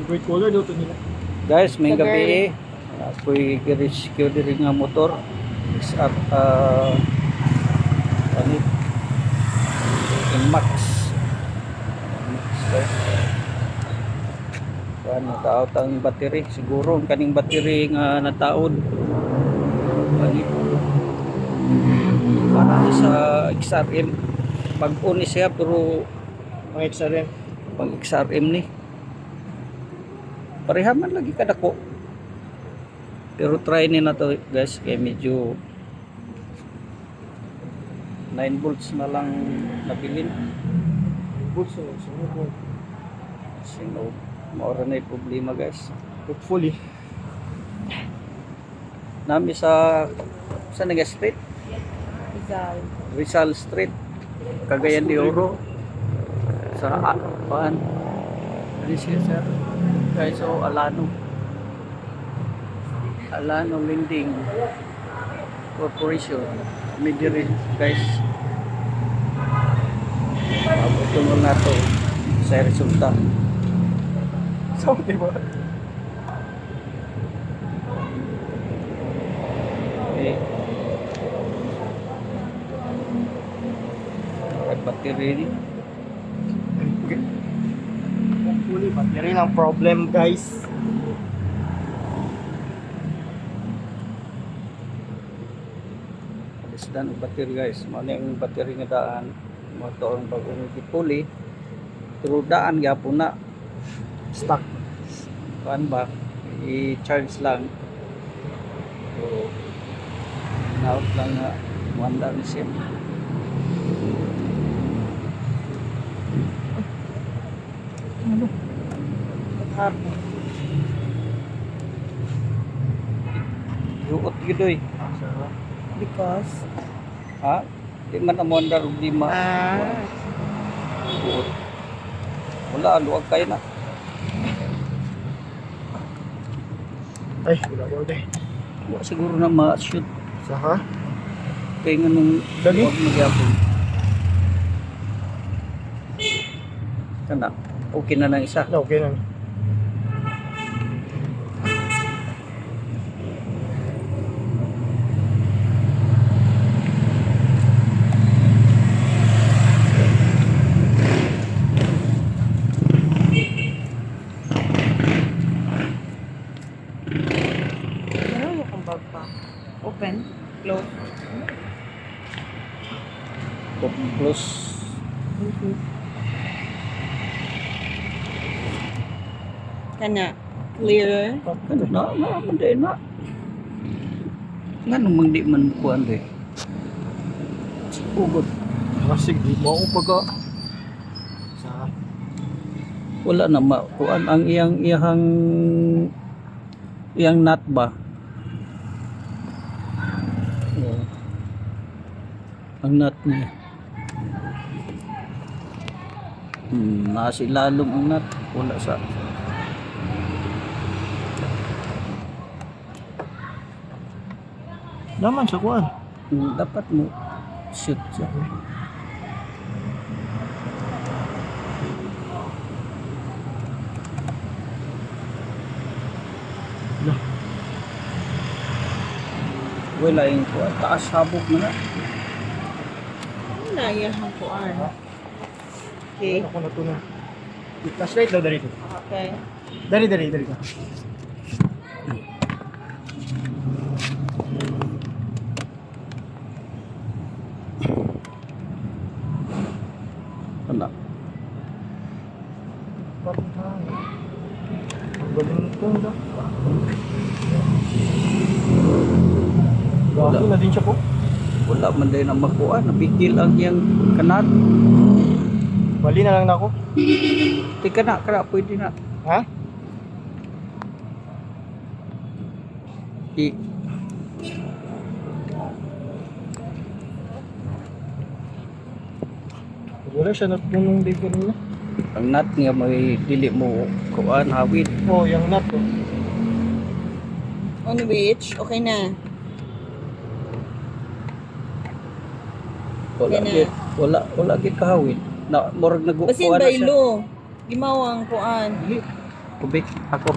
Favorite color daw to nila. Guys, may Sa gabi ako'y rescue diri nga motor. Sa ano? Inmax. Guys. Ano taot ang battery? Siguro ang kaning battery nga nataod. Ano? Para sa XRM. Bag-o ni siya pero Ang XRM. pang XRM ni. Parehaman lagi kadako. Pero try ni na to guys kay medyo 9 volts na lang nabilin. Bulso. So, Sino maura na yung problema guys. hopefully. Nami sa nga street? Rizal. Rizal Street. Cagayan de Oro. Sa paan? Ano siya sir? Guys, so Alano. Alano Lending Corporation. Midiri guys. Pabutungol na to sa resulta. So, diba? Okay. Battery ni. Hopefully, battery ng problem, guys. Alisdan ang battery guys. Mali ang battery nga daan. Motor ang bagong ipuli. Pero daan gyapon na. Stuck. Kuan ba? I-charge lang. So, out lang nga. Wanda na siya. Habo. Yuot gidoy. Because? Ha? Di man ang wanda og lima. Yuot. Wala, luwag kayo na. Ay, wala ko deh. Wala siguro na ma-shoot. Sa ha? Kaya nga nung Dali? huwag magyapon. Kana, okay na lang isa. Okay na. Ano yung bag pa? Open? Close? Close. Kana? Clear? Ano na, hindi na. Nga nung di man kuhan rin. Ugod. Masig, di mo ako pagka. Sa ha? Wala na makuan ang iyang nut ba? Oh. Ang nut niya. Nasa ilalong ang nut. Wala sa Naman sa kuan. dapat mo shoot siya. Lah. Wala yung kuan. Taas habok na na. Ano na yung kuan? Okay. Ako na to na. Flashlight daw dito. Okay. Dari ka. Wala. Ang galing nito daw. Wala. Gago na din siya po. Wala man din ang makuha. Nabigil ang iyang kanat. Bali na lang na ako. Tika na, pwede na. Ha? Wala siya natpunong day kanina. Ang nut nga may dili mo kuan hawid. Oh, yung nut oh. On which? Okay na. Wala Yan na. gid, wala gid kahawid. Na murag Basin nagukuan na siya. baylo. Gimawang kuan. Dili. Kubik ako.